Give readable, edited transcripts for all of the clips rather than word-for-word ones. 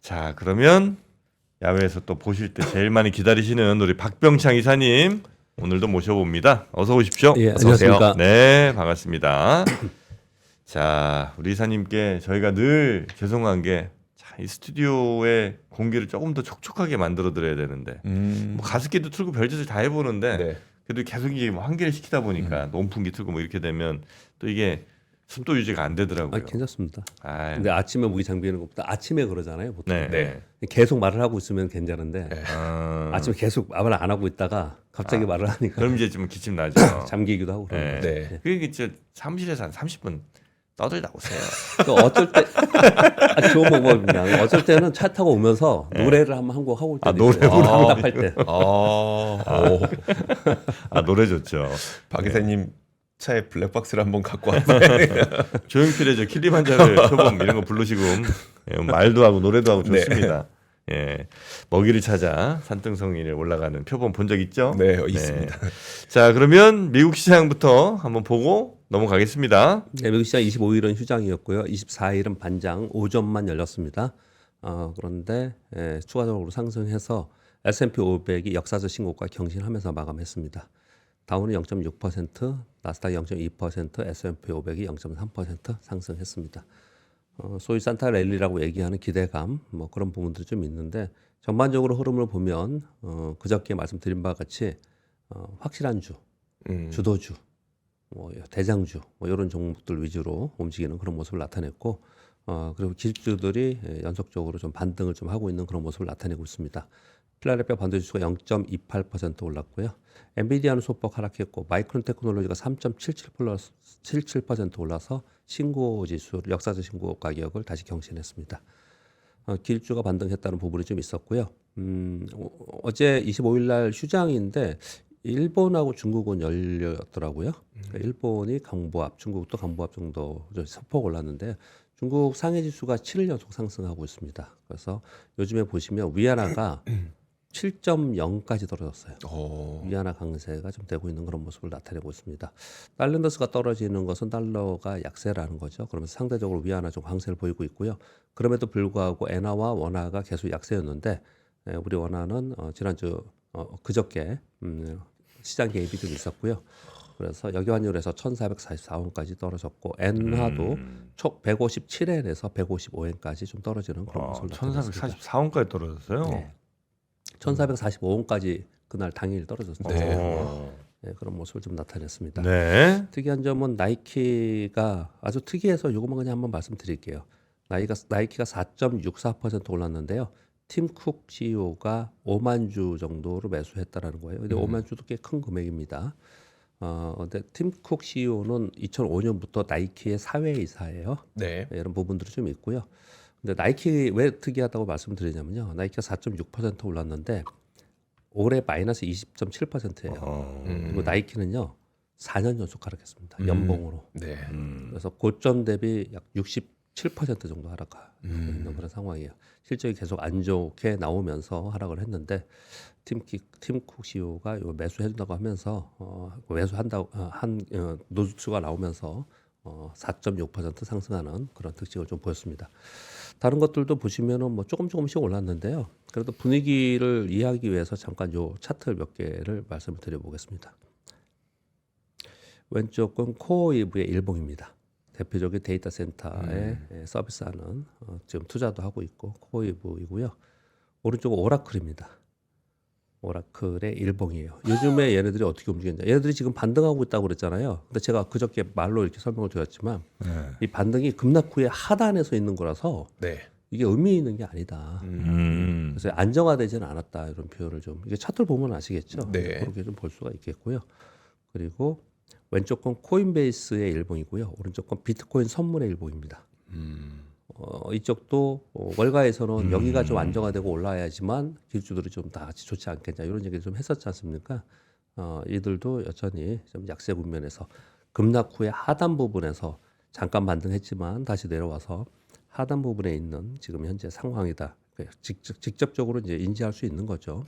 자, 그러면 야외에서 또 보실 때 제일 많이 기다리시는 우리 박병창 이사님 오늘도 모셔봅니다. 어서 오십시오. 예, 어서 오세요. 안녕하십니까. 네, 반갑습니다. 자, 우리 이사님께 저희가 늘 죄송한 게 이 스튜디오의 공기를 조금 더 촉촉하게 만들어 드려야 되는데 뭐 가습기도 틀고 별짓을 다 해보는데 네. 그래도 계속 이게 뭐 한계를 시키다 보니까 온풍기 틀고 뭐 이렇게 되면 또 이게 습도 유지가 안 되더라고요. 괜찮습니다. 아유. 근데 아침에 무기 장비하는 것보다 아침에 그러잖아요, 보통. 네. 계속 말을 하고 있으면 괜찮은데 아침에 아침에 계속 말을 안 하고 있다가 갑자기 말을 하니까 그럼 이제 좀 기침 나죠. 잠기기도 하고 그러는 네. 거예요. 그게 진짜 사무실에서 한 30분 떠들다 오세요. 또 어쩔 때 좋은 방법입니다. 어쩔 때는 차 타고 오면서 노래를 한번 한 곡 하고 올 때도 노래 있어요. 부르고. 답답할 때. 노래 좋죠. 박 기사님 차에 블랙박스를 한번 갖고 와서 조용필의 저 킬리만자로의 표범 이런 거 부르시고 말도 하고 노래도 하고 좋습니다. 예, 먹이를 찾아 산등성이를 올라가는 표범 본 적 있죠? 네, 있습니다. 자, 그러면 미국 시장부터 한번 보고 넘어가겠습니다. 네, 미국 시장 25일은 휴장이었고요. 24일은 반장 오전만 열렸습니다. 그런데 추가적으로 상승해서 S&P 500이 역사적 신고가 경신하면서 마감했습니다. 다우는 0.6%, 나스닥이 0.2%, S&P 500이 0.3% 상승했습니다. 소위 산타 랠리라고 얘기하는 기대감, 뭐 그런 부분들이 좀 있는데 전반적으로 흐름을 보면 그저께 말씀드린 바와 같이 확실한 주, 주도주, 뭐 대장주, 뭐 이런 종목들 위주로 움직이는 그런 모습을 나타냈고, 그리고 기술주들이 연속적으로 좀 반등을 좀 하고 있는 그런 모습을 나타내고 있습니다. 필라델피아 반도체지수가 0.28% 올랐고요. 엔비디아는 소폭 하락했고 마이크론 테크놀로지가 3.77% 올라서 신고 지수, 역사적 신고 가격을 다시 경신했습니다. 기술주가 반등했다는 부분이 좀 있었고요. 어제 25일 날 휴장인데 일본하고 중국은 열렸더라고요. 그러니까 일본이 강보합, 중국도 강보합 정도 소폭 올랐는데 중국 상해 지수가 7일 연속 상승하고 있습니다. 그래서 요즘에 보시면 위안화가 7.0까지 떨어졌어요. 위안화 강세가 좀 되고 있는 그런 모습을 나타내고 있습니다. 달러인더스가 떨어지는 것은 달러가 약세라는 거죠. 그러면서 상대적으로 위안화 좀 강세를 보이고 있고요. 그럼에도 불구하고 엔화와 원화가 계속 약세였는데 우리 원화는 지난주 그저께 시장 개입이 좀 있었고요. 그래서 여기환율에서 1,444원까지 떨어졌고 엔화도 촉 157엔에서 155엔까지 좀 떨어지는 그런 모습을 나타냈습니다. 1,444원까지 떨어졌어요. 네. 1,445원까지 그날 당일 떨어졌습니다. 네, 그런 모습을 좀 나타냈습니다. 네. 특이한 점은 나이키가 아주 특이해서 이것만 그냥 한번 말씀드릴게요. 나이키가 4.64% 올랐는데요. 팀 쿡 CEO가 5만 주 정도로 매수했다라는 거예요. 근데 5만 주도 꽤 큰 금액입니다. 근데 팀 쿡 CEO는 2005년부터 나이키의 사회이사예요. 네. 이런 부분들이 좀 있고요. 근데 나이키 왜 특이하다고 말씀드리냐면요. 나이키가 4.6% 올랐는데 올해 마이너스 20.7%예요. 그리고 나이키는요 4년 연속 하락했습니다. 연봉으로. 네. 그래서 고점 대비 약 67% 정도 하락하고 있는 그런 상황이에요. 실적이 계속 안 좋게 나오면서 하락을 했는데 팀쿡 CEO가 매수해준다고 하면서 매수한다고 노수가 나오면서 4.6% 상승하는 그런 특징을 좀 보였습니다. 다른 것들도 보시면은 뭐 조금씩 올랐는데요. 그래도 분위기를 이해하기 위해서 잠깐 요 차트 몇 개를 말씀을 드려보겠습니다. 왼쪽은 코어웨이브의 일봉입니다. 대표적인 데이터 센터에 서비스하는 지금 투자도 하고 있고 코어웨이브이고요. 오른쪽은 오라클입니다. 오라클의 일봉이에요. 요즘에 얘네들이 어떻게 움직이는지. 얘네들이 지금 반등하고 있다고 그랬잖아요. 근데 제가 그저께 말로 이렇게 설명을 드렸지만 이 반등이 급락 후에 하단에서 있는 거라서 이게 의미 있는 게 아니다. 그래서 안정화되지는 않았다 이런 표현을 좀 이게 차트를 보면 아시겠죠. 네. 그렇게 좀 볼 수가 있겠고요. 그리고 왼쪽 건 코인베이스의 일봉이고요. 오른쪽 건 비트코인 선물의 일봉입니다. 이쪽도 월가에서는 여기가 좀 안정화되고 올라야지만 기술주들이 좀 다 같이 좋지 않겠냐 이런 얘기를 좀 했었지 않습니까? 이들도 여전히 좀 약세 국면에서 급락 후에 하단 부분에서 잠깐 반등했지만 다시 내려와서 하단 부분에 있는 지금 현재 상황이다. 직접적으로 이제 인지할 수 있는 거죠.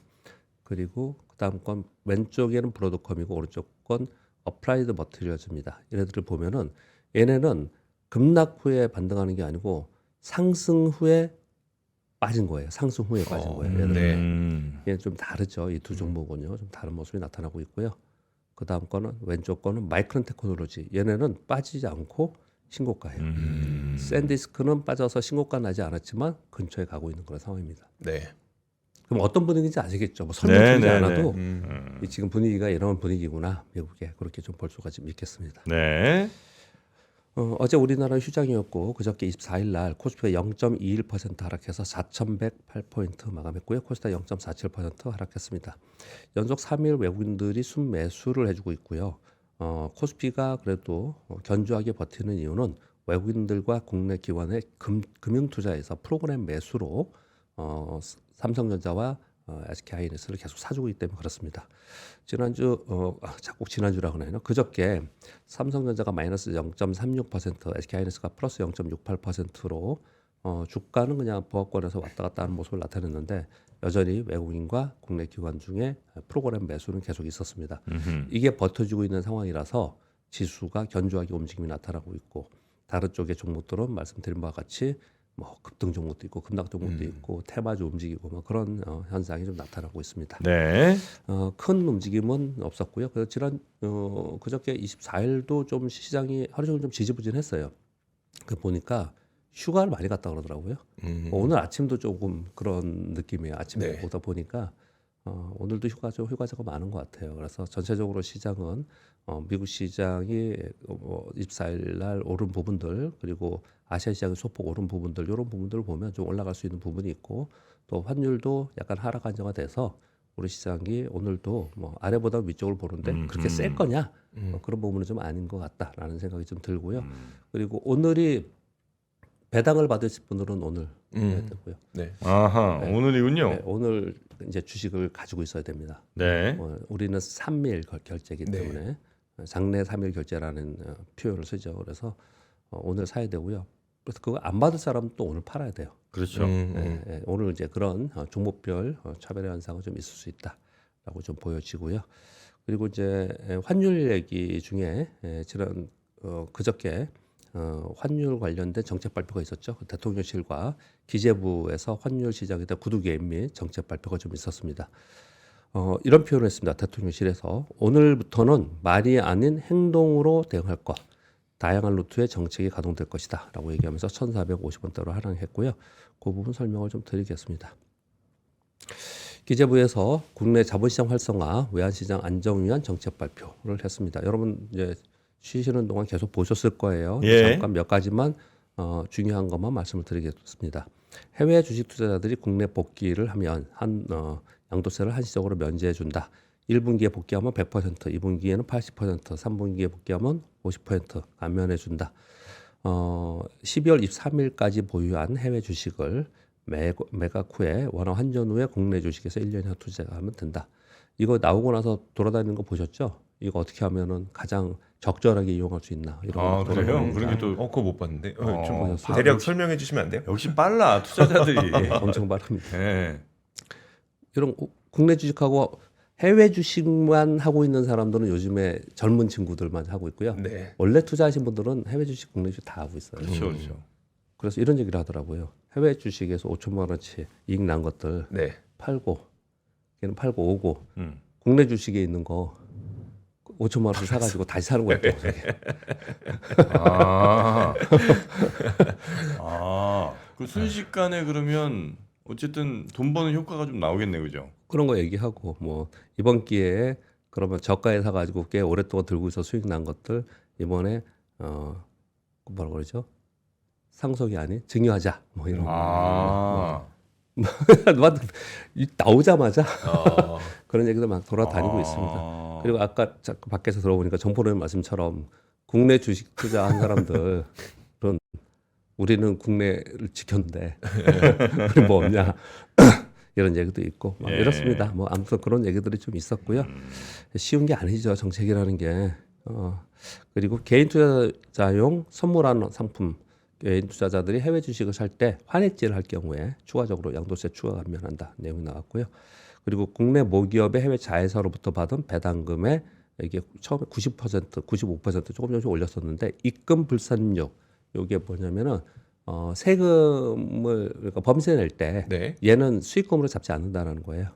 그리고 그다음 건 왼쪽에는 브로드컴이고 오른쪽 건 어플라이드 머티리얼즈입니다. 얘네들을 보면은 얘네는 급락 후에 반등하는 게 아니고 상승 후에 빠진 거예요. 상승 후에 빠진 거예요. 얘들은. 네. 이게 좀 다르죠. 이 두 종목은요. 좀 다른 모습이 나타나고 있고요. 그 다음 거는 왼쪽 거는 마이크론 테크놀로지. 얘네는 빠지지 않고 신고가예요. 샌디스크는 빠져서 신고가 나지 않았지만 근처에 가고 있는 그런 상황입니다. 네. 그럼 어떤 분위기인지 아시겠죠? 뭐 설명드리지 네, 네, 않아도 음. 이 지금 분위기가 이런 분위기구나. 미국에 그렇게 좀 볼 수가 좀 있겠습니다. 네. 어제 우리나라 휴장이었고 그저께 24일 날 코스피가 0.21% 하락해서 4,108포인트 마감했고요. 코스닥 0.47% 하락했습니다. 연속 3일 외국인들이 순매수를 해주고 있고요. 코스피가 그래도 견조하게 버티는 이유는 외국인들과 국내 기관의 금융투자에서 프로그램 매수로 삼성전자와 SK하이닉스를 계속 사주고 있기 때문에 그렇습니다. 지난주 자꾸 지난주라고 하나요? 그저께 삼성전자가 마이너스 0.36%, SK하이닉스가 플러스 0.68%로 주가는 그냥 보합권에서 왔다 갔다 하는 모습을 나타냈는데 여전히 외국인과 국내 기관 중에 프로그램 매수는 계속 있었습니다. 이게 버텨주고 있는 상황이라서 지수가 견조하게 움직임이 나타나고 있고 다른 쪽의 종목들은 말씀드린 바와 같이 뭐 급등 종목도 있고 급락 종목도 있고 테마주 움직이고 뭐 그런 현상이 좀 나타나고 있습니다. 네. 큰 움직임은 없었고요. 그래서 그저께 24일도 좀 시장이 하루 종일 좀 지지부진했어요. 그 보니까 휴가를 많이 갔다 그러더라고요. 오늘 아침도 조금 그런 느낌이에요. 아침에 네. 보다 보니까 오늘도 휴가자가 많은 것 같아요. 그래서 전체적으로 시장은 미국 시장이 24일 날 오른 부분들 그리고 아시아 시장이 소폭 오른 부분들 이런 부분들을 보면 좀 올라갈 수 있는 부분이 있고 또 환율도 약간 하락 안정화 돼서 우리 시장이 오늘도 뭐 아래보다 위쪽을 보는데 그렇게 셀 거냐 그런 부분은 좀 아닌 것 같다라는 생각이 좀 들고요. 그리고 오늘이 배당을 받으실 분들은 오늘 해야 되고요. 네. 아하, 네. 오늘이군요. 네, 오늘 이제 주식을 가지고 있어야 됩니다. 네. 우리는 3일 결제이기 네. 때문에 장내 3일 결제라는 표현을 쓰죠. 그래서 오늘 사야 되고요. 그래서 그거 안 받을 사람은 또 오늘 팔아야 돼요. 그렇죠. 오늘 이제 그런 종목별 차별의 현상은 좀 있을 수 있다라고 좀 보여지고요. 그리고 이제 환율 얘기 중에 지난 그저께 환율 관련된 정책 발표가 있었죠. 대통령실과 기재부에서 환율 시장에 대한 구두 개입 및 정책 발표가 좀 있었습니다. 이런 표현을 했습니다. 대통령실에서 오늘부터는 말이 아닌 행동으로 대응할 것. 다양한 루트의 정책이 가동될 것이다 라고 얘기하면서 1,450원대로 하락했고요. 그 부분 설명을 좀 드리겠습니다. 기재부에서 국내 자본시장 활성화, 외환시장 안정 위한 정책 발표를 했습니다. 여러분 이제 쉬시는 동안 계속 보셨을 거예요. 예. 잠깐 몇 가지만 중요한 것만 말씀을 드리겠습니다. 해외 주식 투자자들이 국내 복귀를 하면 양도세를 한시적으로 면제해 준다. 1분기에 복귀하면 100%, 2분기에는 80%, 3분기에 복귀하면 50% 감면해 준다. 12월 23일까지 보유한 해외 주식을 매각 후에 원화 환전 후에 국내 주식에서 1년이나 투자하면 된다. 이거 나오고 나서 돌아다니는 거 보셨죠? 이거 어떻게 하면은 가장 적절하게 이용할 수 있나? 이런 거 그래요? 돌아다니니까. 그렇게 또 그거 못 봤는데. 좀 보셨어요? 대략 설명해 주시면 안 돼요? 역시 빨라 투자자들이. 엄청 빠릅니다. 네. 이런 국내 주식하고 해외 주식만 하고 있는 사람들은 요즘에 젊은 친구들만 하고 있고요. 네. 원래 투자하신 분들은 해외 주식, 국내 주식 다 하고 있어요. 그렇죠, 그렇죠. 그래서 이런 얘기를 하더라고요. 해외 주식에서 5천만 원치 이익 난 것들 네. 팔고, 걔는 팔고 오고, 음. 국내 주식에 있는 거 5천만 원치 사가지고 다시 사는 거예요. 그 순식간에 그러면 어쨌든 돈 버는 효과가 좀 나오겠네, 그죠? 그런 거 얘기하고 뭐 이번 기회에 그러면 저가에 사가지고 꽤 오랫동안 들고 있어 수익 난 것들 이번에 뭐라 그러죠? 상속이 아닌 증여하자 뭐 이런 거. 나오자마자 그런 얘기도 막 돌아다니고 있습니다. 그리고 아까 밖에서 들어보니까 정포로님 말씀처럼 국내 주식 투자한 사람들은 우리는 국내를 지켰는데 우리 뭐 없냐 이런 얘기도 있고 막 이렇습니다. 뭐 아무튼 그런 얘기들이 좀 있었고요. 쉬운 게 아니죠 정책이라는 게. 그리고 개인 투자자용 선물하는 상품 개인 투자자들이 해외 주식을 살 때 환해지를 할 경우에 추가적으로 양도세 추가 감면한다 내용이 나왔고요. 그리고 국내 모기업의 해외 자회사로부터 받은 배당금에 이게 처음에 90%, 95% 조금씩 올렸었는데 입금 불산력 요게 뭐냐면은 세금을 그러니까 범세 낼 때 네. 얘는 수익금으로 잡지 않는다는 거예요.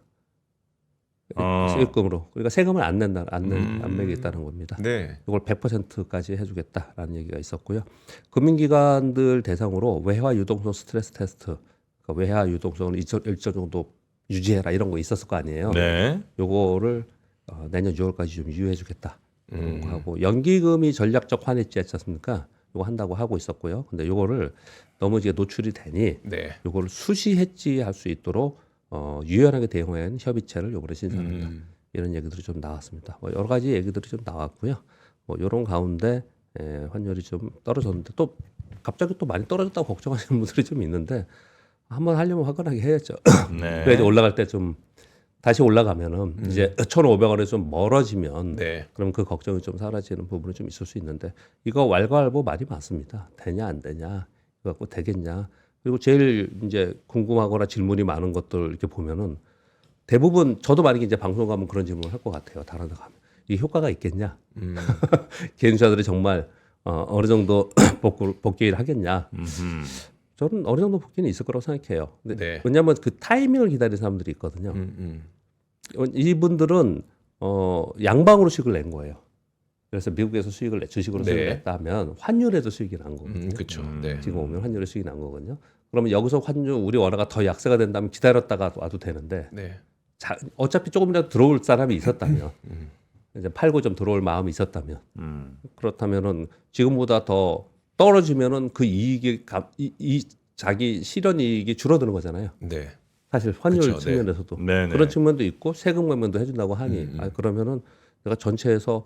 수익금으로. 그러니까 세금을 안 낸다, 안 매겠다는 겁니다. 네. 이걸 100%까지 해주겠다라는 얘기가 있었고요. 금융기관들 대상으로 외화 유동성 스트레스 테스트, 그러니까 외화 유동성을 일정 정도 유지해라 이런 거 있었을 거 아니에요. 네. 요거를 내년 6월까지 좀 유예해주겠다 하고 연기금이 전략적 환해지 했지 않습니까? 요거 한다고 하고 있었고요. 근데 요거를 너무 이제 노출이 되니 네. 요거를 수시 해지할 수 있도록 유연하게 대응한 협의체를 요번에 신설한다. 이런 얘기들이 좀 나왔습니다. 뭐 여러 가지 얘기들이 좀 나왔고요. 뭐 이런 가운데 환율이 좀 떨어졌는데 또 갑자기 또 많이 떨어졌다고 걱정하시는 분들이 좀 있는데 한번 하려면 화끈하게 해야죠. 네. 그래야 이제 올라갈 때 좀 다시 올라가면은 이제 1,500원에 좀 멀어지면 네. 그럼 그 걱정이 좀 사라지는 부분이 좀 있을 수 있는데 이거 왈가왈부 말이 많습니다. 되냐 안 되냐 이거 갖고 되겠냐 그리고 제일 이제 궁금하거나 질문이 많은 것들 이렇게 보면은 대부분 저도 만약에 이제 방송 가면 그런 질문을 할 것 같아요. 다른 데 가면 이 효과가 있겠냐? 개인주자들이 정말 어느 정도 복귀를 하겠냐? 저는 어느 정도 복귀는 있을 거라고 생각해요. 근데 네. 왜냐하면 그 타이밍을 기다리는 사람들이 있거든요. 이분들은 양방으로 수익을 낸 거예요. 그래서 미국에서 주식으로 수익을 네. 냈다면 환율에도 수익이 난 거거든요. 그렇죠. 네. 지금 오면 환율에 수익이 난 거거든요. 그러면 여기서 환율 우리 원화가 더 약세가 된다면 기다렸다가 와도 되는데 네. 어차피 조금이라도 들어올 사람이 있었다면 이제 팔고 좀 들어올 마음이 있었다면 그렇다면은 지금보다 더 떨어지면은 그 이익이 자기 실현 이익이 줄어드는 거잖아요. 네. 사실 환율 그쵸, 네. 측면에서도 네네. 그런 측면도 있고 세금 면도 해준다고 하니 그러면은 내가 전체에서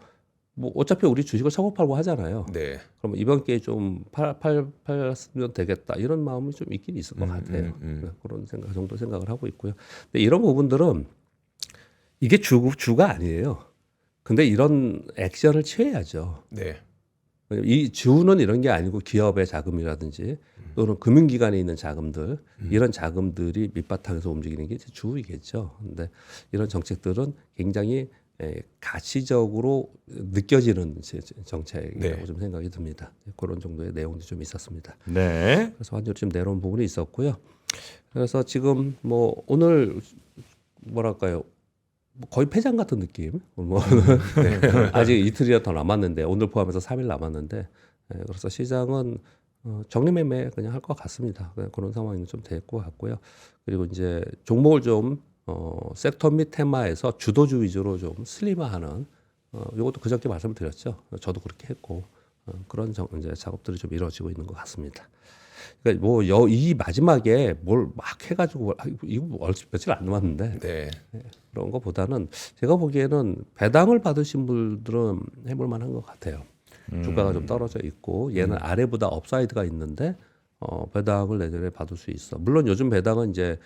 뭐 어차피 우리 주식을 사고 팔고 하잖아요. 네. 그러면 이번 기회에 좀 팔았으면 되겠다 이런 마음이 좀 있긴 있을 것 같아요. 네, 그런 정도 생각을 하고 있고요. 근데 이런 부분들은 이게 주가 아니에요. 근데 이런 액션을 취해야죠. 네. 이 주는 이런 게 아니고 기업의 자금이라든지 또는 금융기관에 있는 자금들 이런 자금들이 밑바탕에서 움직이는 게 주이겠죠. 근데 이런 정책들은 굉장히 가시적으로 느껴지는 정책이라고 네. 좀 생각이 듭니다. 그런 정도의 내용도 좀 있었습니다. 네. 그래서 환율이 좀 내려온 부분이 있었고요. 그래서 지금 뭐 오늘 뭐랄까요? 뭐 거의 폐장 같은 느낌. 뭐 아직 이틀이라 더 남았는데 오늘 포함해서 3일 남았는데 그래서 시장은 정리매매 그냥 할 것 같습니다. 그런 상황이 좀 될 것 같고요. 그리고 이제 종목을 좀 섹터 및 테마에서 주도주 위주로 좀 슬림화하는 이것도 그저께 말씀을 드렸죠. 저도 그렇게 했고 그런 이제 작업들이 좀 이루어지고 있는 것 같습니다. 그러니까 뭐 이 마지막에 뭘 막 해가지고 이거 며칠 안 남았는데 네. 그런 것보다는 제가 보기에는 배당을 받으신 분들은 해볼 만한 것 같아요. 주가가 좀 떨어져 있고 얘는 아래보다 업사이드가 있는데 배당을 내년에 받을 수 있어. 물론 요즘 배당은 이제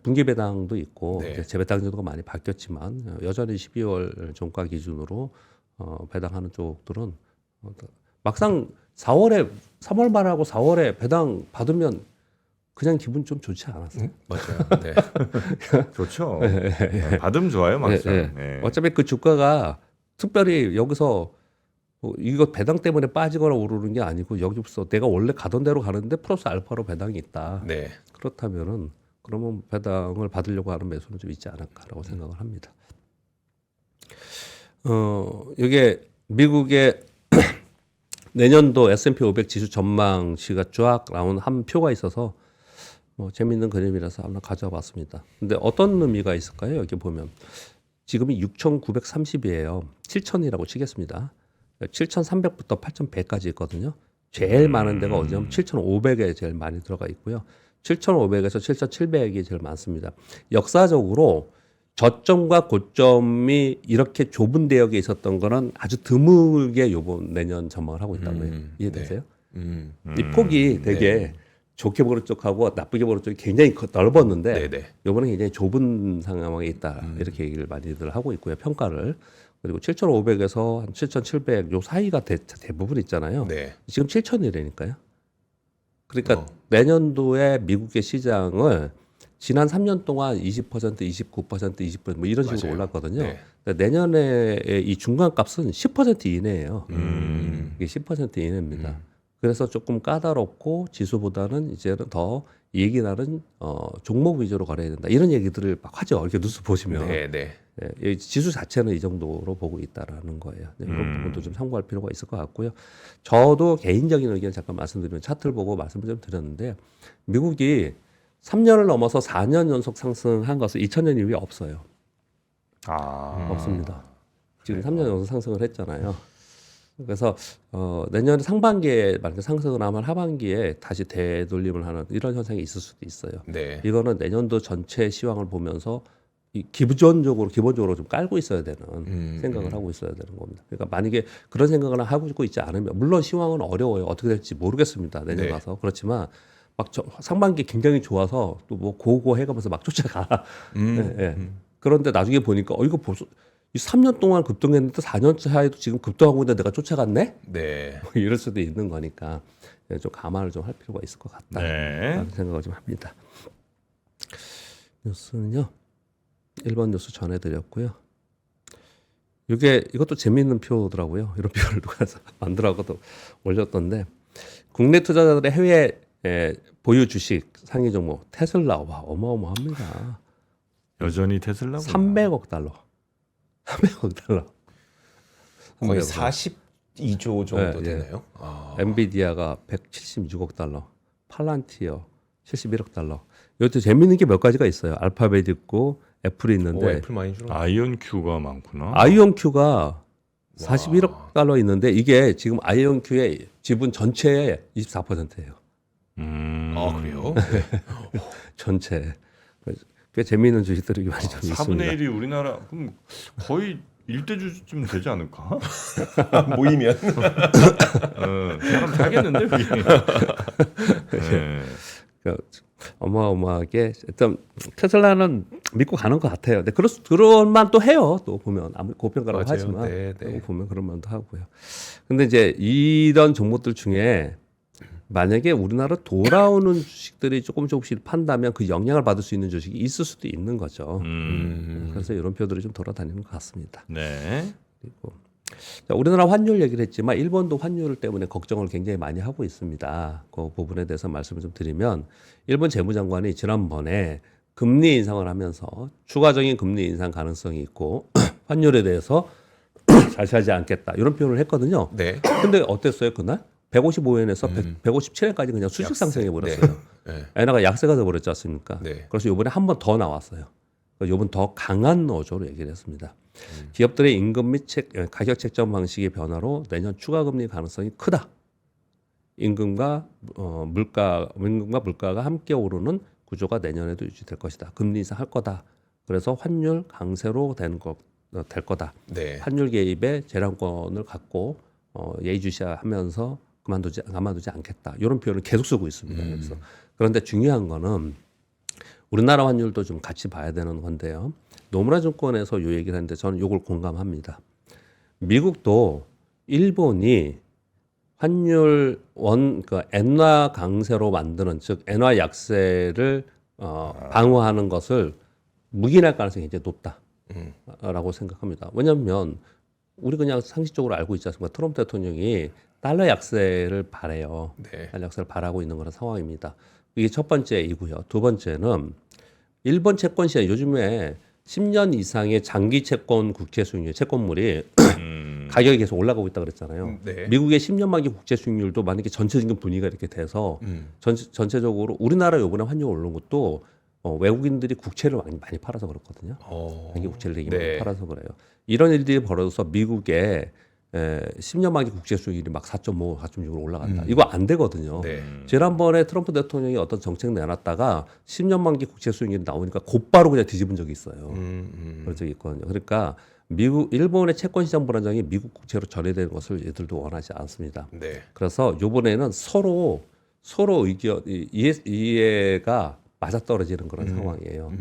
분기 배당도 있고 네. 이제 재배당 제도가 많이 바뀌었지만 여전히 12월 종가 기준으로 배당하는 쪽들은 막상 3월 말하고 4월에 배당 받으면 그냥 기분 좀 좋지 않았어요? 맞아요. 네. 좋죠. 받으면 좋아요, 막상. 네, 네. 어차피 그 주가가 특별히 여기서 뭐 이거 배당 때문에 빠지거나 오르는 게 아니고 여기서 내가 원래 가던 대로 가는데 플러스 알파로 배당이 있다. 네. 그렇다면은 그러면 배당을 받으려고 하는 매수는 좀 있지 않을까라고 생각을 합니다. 이게 미국의 내년도 S&P 500 지수 전망치가 쫙 나온 한 표가 있어서 뭐 재밌는 그림이라서 한번 가져와 봤습니다. 근데 어떤 의미가 있을까요? 여기 보면 지금이 6,930이에요. 7,000이라고 치겠습니다. 7,300부터 8,100까지 있거든요. 제일 많은 데가 어디냐면 7,500에 제일 많이 들어가 있고요. 7,500에서 7,700이 제일 많습니다. 역사적으로 저점과 고점이 이렇게 좁은 대역에 있었던 거는 아주 드물게 요번 내년 전망을 하고 있다고 해요. 이해되세요? 이 폭이 되게 좋게 보는 쪽하고 나쁘게 보는 쪽이 굉장히 넓었는데 네네. 요번에 굉장히 좁은 상황에 있다. 이렇게 얘기를 많이들 하고 있고요. 평가를. 그리고 7,500에서 한 7,700 요 사이가 대부분 있잖아요. 네. 지금 7,000이라니까요. 그러니까 내년도에 미국의 시장을 지난 3년 동안 20%, 29%, 20%뭐 이런 식으로 맞아요. 올랐거든요. 네. 그러니까 내년에 이 중간값은 10% 이내예요. 이게 10% 이내입니다. 그래서 조금 까다롭고 지수보다는 이제는 더 이익이 나는 종목 위주로 거래해야 된다. 이런 얘기들을 막 하죠. 이렇게 뉴스 보시면. 네, 네. 예, 이 지수 자체는 이 정도로 보고 있다라는 거예요. 네, 이런 부분도 좀 참고할 필요가 있을 것 같고요. 저도 개인적인 의견 잠깐 말씀드리면 차트를 보고 말씀을 좀 드렸는데 미국이 3년을 넘어서 4년 연속 상승한 것은 2000년 이후에 없어요. 없습니다. 지금 3년 연속 상승을 했잖아요. 그래서 내년 상반기에 만약에 상승을 하면 하반기에 다시 되돌림을 하는 이런 현상이 있을 수도 있어요. 네. 이거는 내년도 전체 시황을 보면서 기본적으로 좀 깔고 있어야 되는 생각을 하고 있어야 되는 겁니다. 그러니까 만약에 그런 생각을 하고 있지 않으면 물론 시황은 어려워요. 어떻게 될지 모르겠습니다. 내년 네. 가서 그렇지만 막 상반기 굉장히 좋아서 또 뭐 고고 해가면서 막 쫓아가. 예. 그런데 나중에 보니까 이거 벌써 이 3년 동안 급등했는데 4년 차에도 지금 급등하고 있는데 내가 쫓아갔네? 네. 뭐 이럴 수도 있는 거니까 좀 감안을 좀 할 필요가 있을 것 같다. 네. 라는 생각을 좀 합니다. 뉴스는요. 1번 뉴스 전해드렸고요. 이것도 재미있는 표더라고요. 이런 표를 누가 만들어가도 올렸던데 국내 투자자들의 해외 보유 주식 상위 종목 테슬라와 어마어마합니다. 여전히 테슬라 300억 달러. 300억 달러. 거의 300억. 42조 정도 네, 되나요? 엔비디아가 176억 달러, 팔란티어 71억 달러. 이것도 재밌는 게 몇 가지가 있어요. 알파벳 있고 애플이 있는데 애플 많이 줄어. 아이온큐가 많구나. 아이온큐가 41억 달러 있는데 이게 지금 아이온큐의 지분 전체의 24%예요. 그래요? 전체. 꽤 재미있는 주식들이 많이 좀 4분의 있습니다. 1이 우리나라 그럼 거의 일대주쯤 되지 않을까? 모이면. 사람 사겠는데 우리. 네. 그러니까 어마어마하게 일단 테슬라는 믿고 가는 것 같아요. 근데 그럴만 또 해요. 또 보면 아무리 고평가라고 맞아요. 하지만 네, 네. 보면 그런 만도 하고요. 근데 이제 이런 종목들 중에 만약에 우리나라 돌아오는 주식들이 조금씩 판다면 그 영향을 받을 수 있는 주식이 있을 수도 있는 거죠. 그래서 이런 표들이 좀 돌아다니는 것 같습니다. 네. 그리고 자, 우리나라 환율 얘기를 했지만 일본도 환율 때문에 걱정을 굉장히 많이 하고 있습니다. 그 부분에 대해서 말씀을 좀 드리면 일본 재무장관이 지난번에 금리 인상을 하면서 추가적인 금리 인상 가능성이 있고 환율에 대해서 자세하지 않겠다 이런 표현을 했거든요. 네. 근데 어땠어요 그날? 155엔에서 157엔까지 그냥 수직 상승해 버렸어요. 네. 엔화가 약세가 돼 버렸지 않습니까? 네. 그래서 이번에 한 번 더 나왔어요. 이번 더 강한 어조로 얘기를 했습니다. 기업들의 임금 및 가격 책정 방식의 변화로 내년 추가 금리 가능성이 크다. 임금과 물가가 함께 오르는 구조가 내년에도 유지될 것이다. 금리 인상할 거다. 그래서 환율 강세로 될 거다. 네. 환율 개입에 재량권을 갖고 예의주시하면서 가만두지 않겠다. 이런 표현을 계속 쓰고 있습니다. 그래서 그런데 중요한 거는 우리나라 환율도 좀 같이 봐야 되는 건데요. 노무라 증권에서 요 얘기를 했는데 저는 이걸 공감합니다. 미국도 일본이 환율 그러니까 엔화 강세로 만드는 즉 엔화 약세를 방어하는 것을 묵인할 가능성이 굉장히 높다라고 생각합니다. 왜냐하면 우리 그냥 상식적으로 알고 있지 않습니까? 트럼프 대통령이 달러 약세를 바래요. 네. 달러 약세를 바라고 있는 그런 상황입니다. 이게 첫 번째이고요. 두 번째는 일본 채권 시장 요즘에 10년 이상의 장기 채권 국채 수익률 채권물이 가격이 계속 올라가고 있다 그랬잖아요. 네. 미국의 10년 만기 국채 수익률도 만약에 전체적인 분위기가 이렇게 돼서 전체적으로 우리나라 요번에 환율 오르는 것도 외국인들이 국채를 많이 팔아서 그렇거든요. 장기 국채를 되게 많이 네. 팔아서 그래요. 이런 일들이 벌어져서 미국의 10년 만기 국채 수익률이 막 4.5, 4.6으로 올라간다. 이거 안 되거든요. 네. 지난번에 트럼프 대통령이 어떤 정책 내놨다가 10년 만기 국채 수익률이 나오니까 곧바로 그냥 뒤집은 적이 있어요. 그런 적이 있거든요. 그러니까 일본의 채권 시장 불안정이 미국 국채로 전이되는 것을 얘들도 원하지 않습니다. 네. 그래서 이번에는 서로 의견 이해가 맞아떨어지는 그런 상황이에요.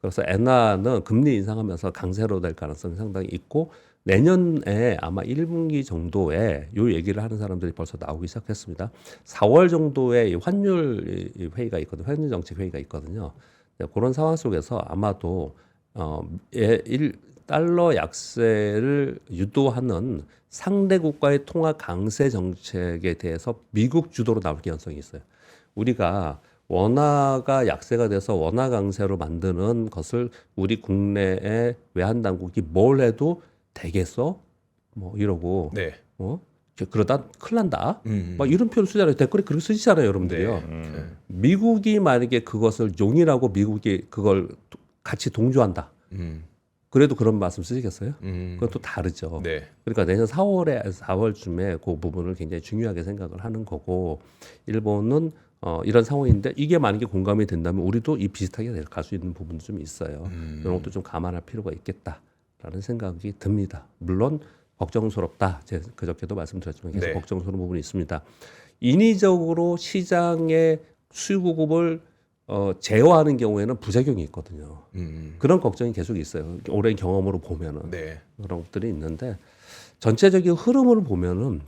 그래서 엔화는 금리 인상하면서 강세로 될 가능성이 상당히 있고 내년에 아마 1분기 정도에 요 얘기를 하는 사람들이 벌써 나오기 시작했습니다. 4월 정도에 환율 회의가 있거든요. 환율 정책 회의가 있거든요. 그런 상황 속에서 아마도 달러 약세를 유도하는 상대 국가의 통화 강세 정책에 대해서 미국 주도로 나올 가능성이 있어요. 우리가 원화가 약세가 돼서 원화 강세로 만드는 것을 우리 국내의 외환 당국이 뭘 해도 되겠어? 뭐 이러고 네. 그러다 큰일 난다. 막 이런 표현 쓰잖아요. 댓글에 그렇게 쓰시잖아요, 여러분들이요. 네. 미국이 만약에 그것을 용인하고 미국이 그걸 같이 동조한다. 그래도 그런 말씀 쓰시겠어요? 그건 또 다르죠. 네. 그러니까 내년 4월쯤에 그 부분을 굉장히 중요하게 생각을 하는 거고, 일본은 이런 상황인데 이게 만약에 공감이 된다면 우리도 이 비슷하게 갈 수 있는 부분도 좀 있어요. 이런 것도 좀 감안할 필요가 있겠다라는 생각이 듭니다. 물론 걱정스럽다. 제가 그저께도 말씀드렸지만 계속 네. 걱정스러운 부분이 있습니다. 인위적으로 시장의 수요구급을 제어하는 경우에는 부작용이 있거든요. 그런 걱정이 계속 있어요. 오랜 경험으로 보면은 네. 그런 것들이 있는데 전체적인 흐름을 보면은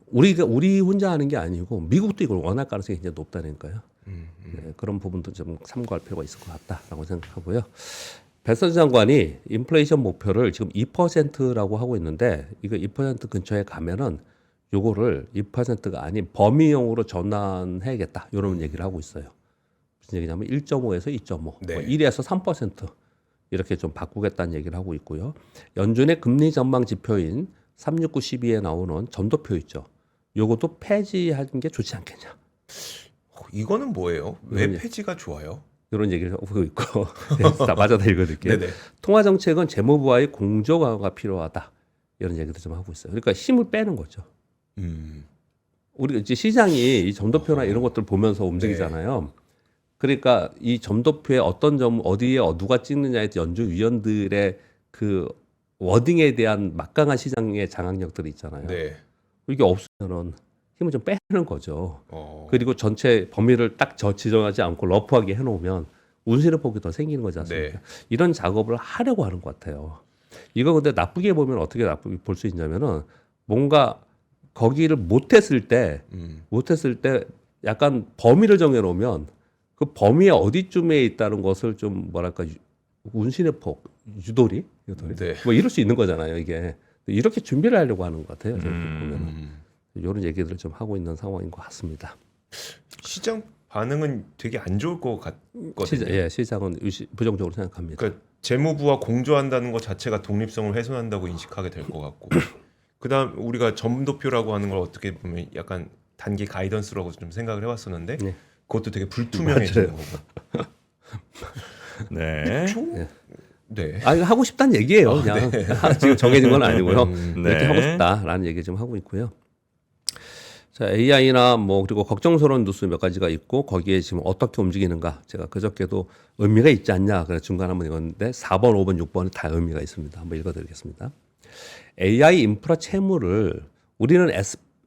우리 혼자 하는 게 아니고 미국도 이걸 원할 가능성이 굉장히 높다니까요. 네, 그런 부분도 좀 참고할 필요가 있을 것 같다라고 생각하고요. 백선 장관이 인플레이션 목표를 지금 2%라고 하고 있는데 이거 2% 근처에 가면은 요거를 2%가 아닌 범위형으로 전환해야겠다 이런 얘기를 하고 있어요. 무슨 얘기냐면 1.5에서 2.5, 네. 1에서 3% 이렇게 좀 바꾸겠다는 얘기를 하고 있고요. 연준의 금리 전망 지표인 369 12에 나오는 전도표 있죠. 요것도 폐지하는 게 좋지 않겠냐. 이거는 뭐예요? 왜 네. 폐지가 좋아요? 이런 얘기를 하고 있고 다 맞아 다 읽어드릴게요. 네네. 통화 정책은 재무부와의 공조 강화가 필요하다. 이런 얘기도 좀 하고 있어요. 그러니까 힘을 빼는 거죠. 우리 이제 시장이 이 점도표나 이런 것들 보면서 움직이잖아요. 그러니까 이 점도표에 어떤 점 어디에 누가 찍느냐에 연준 위원들의 그 워딩에 대한 막강한 시장의 장악력들이 있잖아요. 네. 이게 없으면은 힘을 좀 빼는 거죠. 어. 그리고 전체 범위를 딱 지정하지 않고 러프하게 해놓으면 운신의 폭이 더 생기는 거지 않습니까? 네. 이런 작업을 하려고 하는 것 같아요. 이거 근데 나쁘게 보면 어떻게 나쁘게 볼 수 있냐면은 뭔가 거기를 못했을 때 약간 범위를 정해놓으면 그 범위의 어디쯤에 있다는 것을 좀 뭐랄까 운신의 폭, 유도리? 네. 뭐 이럴 수 있는 거잖아요, 이게. 이렇게 준비를 하려고 하는 것 같아요. 보면은. 이런 얘기들을 좀 하고 있는 상황인 것 같습니다. 시장 반응은 되게 안 좋을 것 같거든요. 시장은 부정적으로 생각합니다. 그러니까 재무부와 공조한다는 것 자체가 독립성을 훼손한다고 인식하게 될 것 같고, 그다음 우리가 점도표라고 하는 걸 어떻게 보면 약간 단기 가이던스라고 좀 생각을 해왔었는데 네. 그것도 되게 불투명해지는 거고. 네. 네. 아, 이거 하고 싶다는 얘기예요. 그냥 지금 정해진 건 아니고요. 이렇게 네. 하고 싶다라는 얘기 좀 하고 있고요. 자, AI나 뭐 그리고 걱정스러운 뉴스 몇 가지가 있고 거기에 지금 어떻게 움직이는가 제가 그저께도 의미가 있지 않냐 그래서 중간 한번 읽었는데 4번, 5번, 6번은 다 의미가 있습니다. 한번 읽어드리겠습니다. AI 인프라 채무를 우리는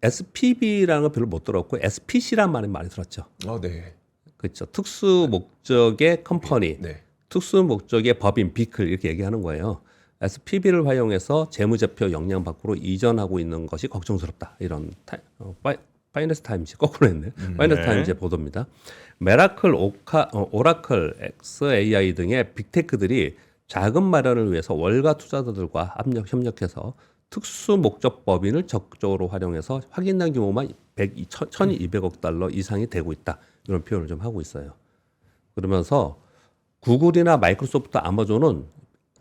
SPV라는 걸 별로 못 들었고 SPC란 말은 많이 들었죠. 네. 그렇죠. 특수 목적의 컴퍼니, 네. 특수 목적의 법인, 비클 이렇게 얘기하는 거예요. SPV를 활용해서 재무제표 역량 밖으로 이전하고 있는 것이 걱정스럽다. 이런 파이낸스 타임즈 거꾸로 했네. 파이낸스 타임즈의 보도입니다. 메라클, 오라클, XAI 등의 빅테크들이 자금 마련을 위해서 월가 투자자들과 협력해서 특수 목적 법인을 적극적으로 활용해서 확인된 규모만 1,200억 달러 이상이 되고 있다. 이런 표현을 좀 하고 있어요. 그러면서 구글이나 마이크로소프트, 아마존은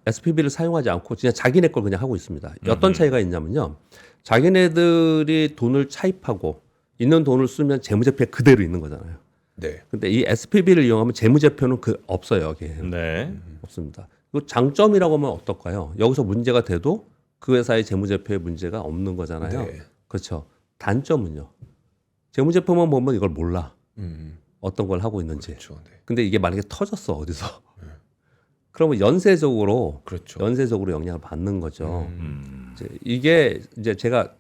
SPV를 사용하지 않고 그냥 자기네 걸 그냥 하고 있습니다. 어떤 차이가 있냐면요. 자기네들이 돈을 차입하고 있는 돈을 쓰면 재무제표에 그대로 있는 거잖아요. 네. 근데 이 SPV를 이용하면 재무제표는 없어요. 여기에. 네. 없습니다. 그 장점이라고 하면 어떨까요? 여기서 문제가 돼도 그 회사의 재무제표에 문제가 없는 거잖아요. 네. 그렇죠. 단점은요. 재무제표만 보면 이걸 몰라. 어떤 걸 하고 있는지. 그렇죠. 네. 근데 이게 만약에 터졌어 어디서? 그러면 연쇄적으로 그렇죠. 영향을 받는 거죠. 이게 이제 제가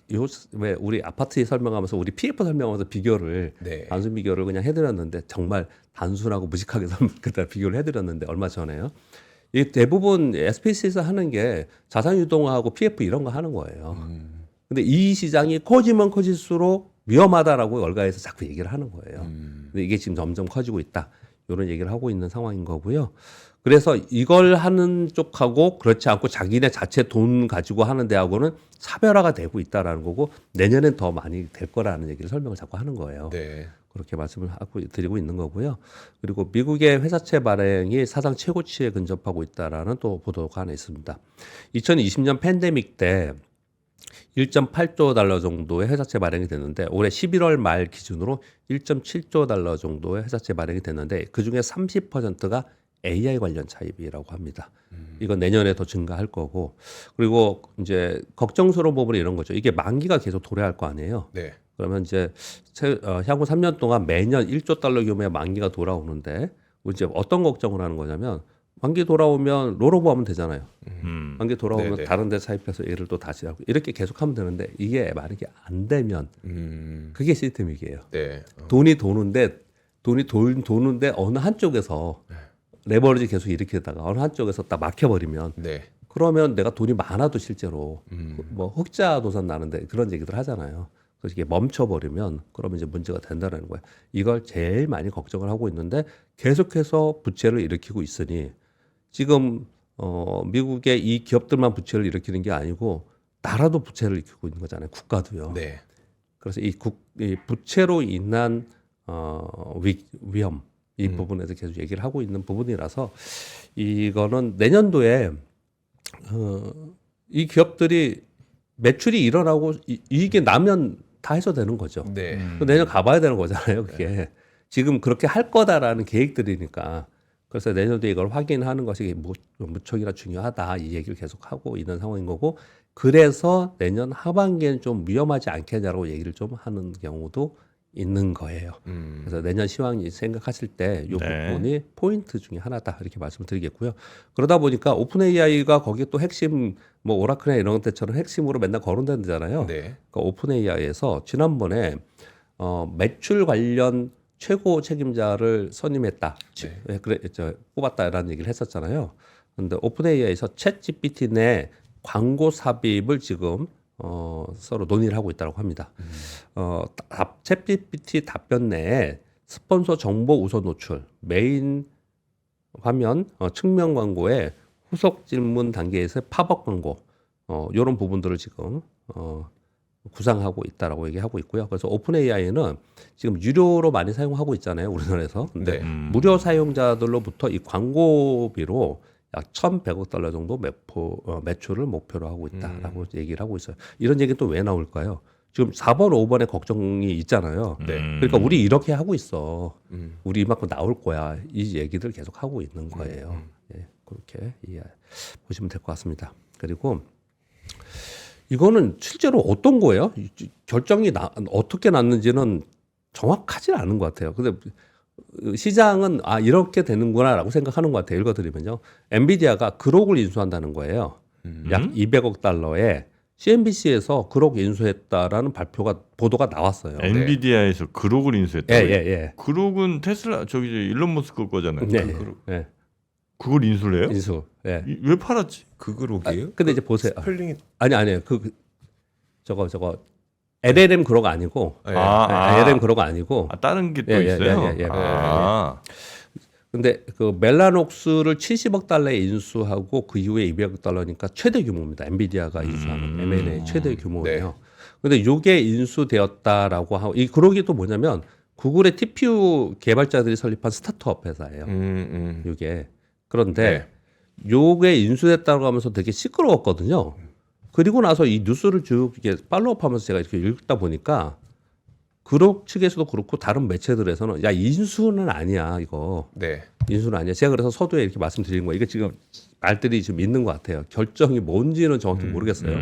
왜 우리 아파트 설명하면서 우리 PF 설명하면서 비교를 네. 단순 비교를 그냥 해드렸는데 정말 단순하고 무식하게 그때 비교를 해드렸는데 얼마 전에요. 이 대부분 SPC에서 하는 게 자산 유동화하고 PF 이런 거 하는 거예요. 근데 이 시장이 커지면 커질수록 위험하다라고 월가에서 자꾸 얘기를 하는 거예요. 근데 이게 지금 점점 커지고 있다. 이런 얘기를 하고 있는 상황인 거고요. 그래서 이걸 하는 쪽하고 그렇지 않고 자기네 자체 돈 가지고 하는 데하고는 차별화가 되고 있다라는 거고 내년엔 더 많이 될 거라는 얘기를 설명을 자꾸 하는 거예요. 네. 그렇게 말씀을 하고 드리고 있는 거고요. 그리고 미국의 회사채 발행이 사상 최고치에 근접하고 있다라는 또 보도가 하나 있습니다. 2020년 팬데믹 때 1.8조 달러 정도의 회사채 발행이 됐는데 올해 11월 말 기준으로 1.7조 달러 정도의 회사채 발행이 됐는데 그중에 30%가 AI 관련 차입이라고 합니다. 이건 내년에 더 증가할 거고 그리고 이제 걱정스러운 부분이 이런 거죠. 이게 만기가 계속 도래할 거 아니에요. 네. 그러면 이제 향후 3년 동안 매년 1조 달러 규모의 만기가 돌아오는데 이제 어떤 걱정을 하는 거냐면 만기 돌아오면 롤오버 하면 되잖아요. 만기 돌아오면 네네. 다른 데 사입해서 얘를 또 다시 하고 이렇게 계속 하면 되는데 이게 만약에 안 되면 그게 시스템이게요. 네. 돈이 도는데 어느 한쪽에서 레버리지 계속 일으키다가 어느 한쪽에서 딱 막혀버리면 네. 그러면 내가 돈이 많아도 실제로 뭐 흑자 도산 나는데 그런 얘기들 하잖아요. 그래서 이게 멈춰버리면 그러면 이제 문제가 된다는 거예요. 이걸 제일 많이 걱정을 하고 있는데 계속해서 부채를 일으키고 있으니 지금 미국의 이 기업들만 부채를 일으키는 게 아니고 나라도 부채를 일으키고 있는 거잖아요. 국가도요. 네. 그래서 이 부채로 인한 위험 이 부분에서 계속 얘기를 하고 있는 부분이라서 이거는 내년도에 이 기업들이 매출이 일어나고 이익이 나면 다 해소되는 거죠. 네. 내년 가봐야 되는 거잖아요. 그게 지금 그렇게 할 거다라는 계획들이니까 그래서 내년도에 이걸 확인하는 것이 무척이나 중요하다 이 얘기를 계속 하고 있는 상황인 거고 그래서 내년 하반기에는 좀 위험하지 않겠냐라고 얘기를 좀 하는 경우도 있는 거예요. 그래서 내년 시황이 생각하실 때 이 네. 부분이 포인트 중에 하나다 이렇게 말씀을 드리겠고요. 그러다 보니까 오픈 AI가 거기에 또 핵심 뭐 오라클이나 이런 것들처럼 핵심으로 맨날 거론되잖아요. 네. 그러니까 오픈 AI에서 지난번에 매출 관련 최고 책임자를 선임했다. 네. 그래 뽑았다라는 얘기를 했었잖아요. 그런데 오픈 AI에서 챗 GPT 내 광고 삽입을 지금 서로 논의를 하고 있다고 합니다. 챗 GPT 답변 내에 스폰서 정보 우선 노출, 메인 화면 측면 광고에 후속 질문 단계에서 팝업 광고 이런 부분들을 지금 구상하고 있다라고 얘기하고 있고요. 그래서 오픈 AI는 지금 유료로 많이 사용하고 있잖아요, 우리나라에서. 근데 네. 무료 사용자들로부터 이 광고비로 약 1,100억 달러 정도 매출을 목표로 하고 있다라고 얘기를 하고 있어요. 이런 얘기 또 왜 나올까요? 지금 4번, 5번에 걱정이 있잖아요. 네. 그러니까 우리 이렇게 하고 있어. 우리 이만큼 나올 거야. 이 얘기들 계속 하고 있는 거예요. 예, 그렇게 보시면 될 것 같습니다. 그리고 이거는 실제로 어떤 거예요? 결정이 어떻게 났는지는 정확하지 않은 것 같아요. 근데 시장은 이렇게 되는구나라고 생각하는 것 같아요. 읽어드리면요. 엔비디아가 그록을 인수한다는 거예요. 약 200억 달러에 CNBC에서 그록 인수했다라는 보도가 나왔어요. 엔비디아에서 그록을 인수했다고요? 예. 그록은 테슬라 저기 일론 머스크 거잖아요. 네. 그록. 그걸 인수를 해요? 인수. 예. 왜 팔았지? 그 그룹이에요? 근데 이제 보세요. 스펠링이 아니에요. 저거 LLM 그록 아니고 LLM 그록 아니고 다른 게 또 예, 있어요. 예. 네. 근데 그 멜라녹스를 70억 달러에 인수하고 그 이후에 200억 달러니까 최대 규모입니다. 엔비디아가 인수하는 M&A 최대 규모예요. 근데 요게 인수되었다라고 하고 이 그룹이 또 뭐냐면 구글의 TPU 개발자들이 설립한 스타트업 회사예요. 요게. 그런데 요게 인수됐다고 하면서 되게 시끄러웠거든요. 그리고 나서 이 뉴스를 쭉 이렇게 팔로우하면서 제가 이렇게 읽다 보니까 그룹 측에서도 그렇고 다른 매체들에서는 야 인수는 아니야 이거. 네. 인수는 아니야. 제가 그래서 서두에 이렇게 말씀드리는 거예요. 이게 지금 말들이 지금 있는 것 같아요. 결정이 뭔지는 정확히 모르겠어요.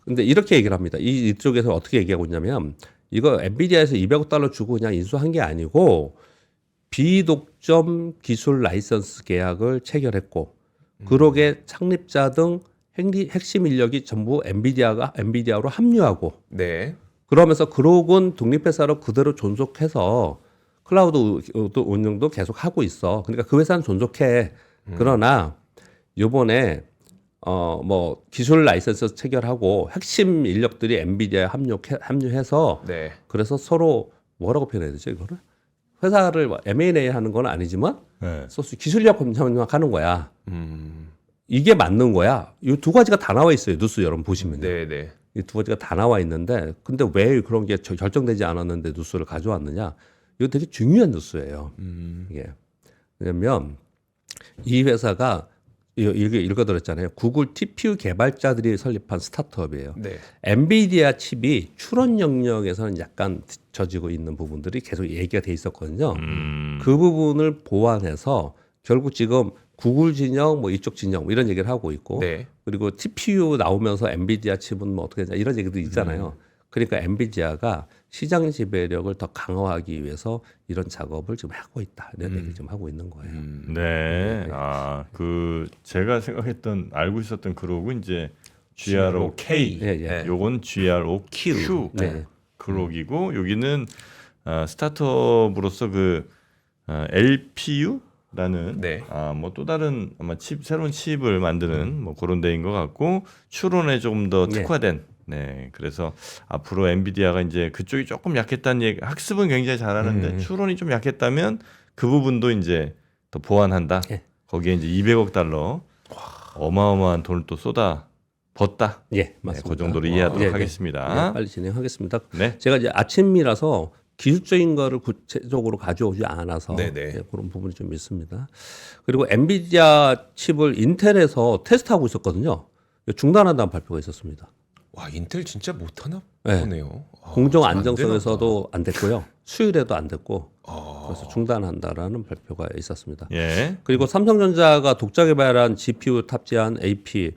근데 이렇게 얘기를 합니다. 이쪽에서 어떻게 얘기하고 있냐면 이거 엔비디아에서 200억 달러 주고 그냥 인수한 게 아니고 비독점 기술 라이선스 계약을 체결했고 그록의 창립자 등 핵심 인력이 전부 엔비디아로 합류하고 네. 그러면서 그록은 독립회사로 그대로 존속해서 클라우드 운영도 계속 하고 있어. 그러니까 그 회사는 존속해. 그러나 요번에 뭐 기술 라이선스 체결하고 핵심 인력들이 엔비디아에 합류해서 네. 그래서 서로 뭐라고 표현해야 되죠 이거를? 회사를 M&A 하는 건 아니지만 네. 소스 기술력 협력하는 거야. 이게 맞는 거야. 이 두 가지가 다 나와 있어요. 뉴스 여러분 보시면. 네네. 이 두 가지가 다 나와 있는데 근데 왜 그런 게 결정되지 않았는데 뉴스를 가져왔느냐? 이거 되게 중요한 뉴스예요. 이게 왜냐면 이 회사가 이게 읽어드렸잖아요. 구글 TPU 개발자들이 설립한 스타트업이에요. 네. 엔비디아 칩이 추론 영역에서는 약간 뒤처지고 있는 부분들이 계속 얘기가 돼 있었거든요. 그 부분을 보완해서 결국 지금 구글 진영, 뭐 이쪽 진영 뭐 이런 얘기를 하고 있고, 네. 그리고 TPU 나오면서 엔비디아 칩은 뭐 어떻게 되냐 이런 얘기도 있잖아요. 그러니까 엔비디아가 시장 지배력을 더 강화하기 위해서 이런 작업을 지금 하고 있다. 이런 얘기를 지금 하고 있는 거예요. 네. 아, 그 제가 생각했던 알고 있었던 그룹은 이제 GROK. 예, 예. 요건 GROQ. 네. 그룹이고 여기는 스타트업으로서 그 LPU라는 네. 뭐 또 다른 아마 새로운 칩을 만드는 뭐 그런 데인 것 같고 추론에 조금 더 네. 특화된. 네, 그래서 앞으로 엔비디아가 이제 그쪽이 조금 약했다는 얘기, 학습은 굉장히 잘하는데 추론이 좀 약했다면 그 부분도 이제 더 보완한다. 예. 거기에 이제 200억 달러 어마어마한 돈을 또 쏟아 붓다. 예, 네, 맞습니다. 그 정도로 이해하도록 예, 예. 하겠습니다. 네, 빨리 진행하겠습니다. 네. 제가 이제 아침이라서 기술적인 거를 구체적으로 가져오지 않아서 네네. 예, 그런 부분이 좀 있습니다. 그리고 엔비디아 칩을 인텔에서 테스트하고 있었거든요. 중단한다는 발표가 있었습니다. 와 인텔 진짜 못하나 네. 보네요. 공정 안 안정성에서도 안 됐고요. 수율에도 안 됐고 되나 보다. 그래서 중단한다라는 발표가 있었습니다. 예. 그리고 삼성전자가 독자 개발한 GPU 탑재한 AP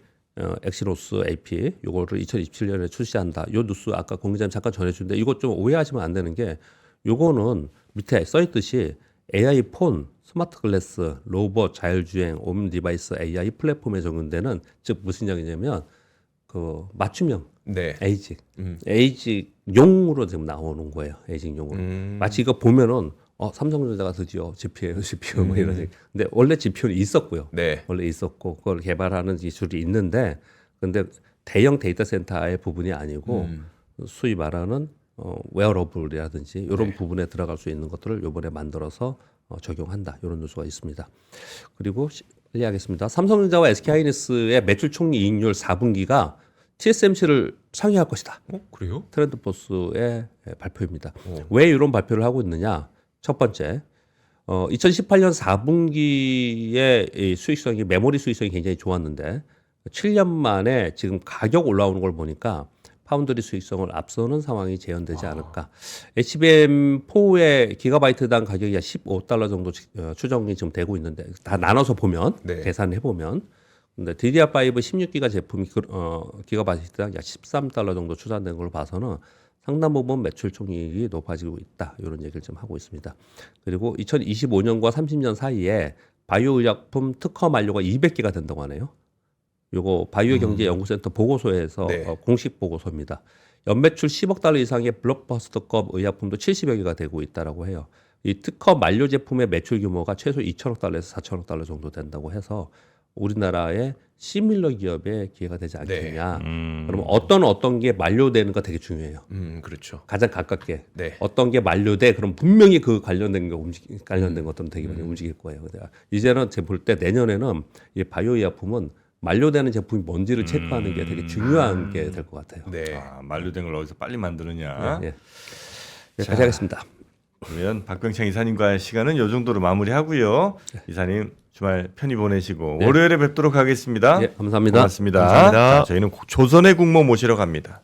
엑시노스 AP 요거를 2027년에 출시한다. 요 뉴스 아까 공기자님 잠깐 전해주는데 이거 좀 오해하시면 안 되는 게 요거는 밑에 써 있듯이 AI 폰, 스마트 글래스, 로봇, 자율주행, 홈 디바이스 AI 플랫폼에 적용되는 즉 무슨 얘기냐면 그 맞춤형 네. 에이직, 에이직용으로 지금 나오는 거예요. 에이직용으로. 마치 이거 보면은 삼성전자가 드디어 GPU 뭐 이런 얘기. 근데 원래 GPU는 있었고요. 네. 원래 있었고 그걸 개발하는 기술이 있는데 근데 대형 데이터 센터의 부분이 아니고 소위 말하는 웨어러블이라든지 이런 부분에 들어갈 수 있는 것들을 이번에 만들어서 적용한다. 이런 뉴스가 있습니다. 그리고 빨리 하겠습니다. 삼성전자와 SK하이닉스의 매출 총리 이익률 4분기가 TSMC를 상회할 것이다. 그래요? 트렌드포스의 발표입니다. 오. 왜 이런 발표를 하고 있느냐? 첫 번째, 2018년 4분기의 이 수익성이 메모리 수익성이 굉장히 좋았는데 7년 만에 지금 가격 올라오는 걸 보니까 파운드리 수익성을 앞서는 상황이 재현되지 않을까. HBM4의 기가바이트당 가격이 한 $15 정도 추정이 지금 되고 있는데 다 나눠서 보면 네. 계산해 보면 근데 DDR5 16기가 제품이 기가바이트당 약 $13 정도 추산된 걸 봐서는 상당 부분 매출 총이익이 높아지고 있다. 이런 얘기를 좀 하고 있습니다. 그리고 2025년과 30년 사이에 바이오 의약품 특허 만료가 200개가 된다고 하네요. 요거 바이오 경제 연구센터 보고서에서 네. 공식 보고서입니다. 연매출 10억 달러 이상의 블록버스터급 의약품도 70여 개가 되고 있다라고 해요. 이 특허 만료 제품의 매출 규모가 최소 2천억 달러에서 4천억 달러 정도 된다고 해서 우리나라의 시밀러 기업의 기회가 되지 않겠냐. 그러면 어떤 게 만료되는 거 되게 중요해요. 그렇죠. 가장 가깝게 네. 어떤 게 만료돼 그럼 분명히 그 관련된 것들은 되게 많이 움직일 거예요. 근데 이제는 제 볼 때 내년에는 이 바이오 의약품은 만료되는 제품이 뭔지를 체크하는 게 되게 중요한 게 될 것 같아요. 네. 만료된 걸 어디서 빨리 만드느냐. 예. 여기까지 하겠습니다. 그러면 박병창 이사님과의 시간은 이 정도로 마무리하고요. 이사님 주말 편히 보내시고 월요일에 뵙도록 하겠습니다. 예, 감사합니다. 고맙습니다. 감사합니다. 자, 저희는 조선의 국모 모시러 갑니다.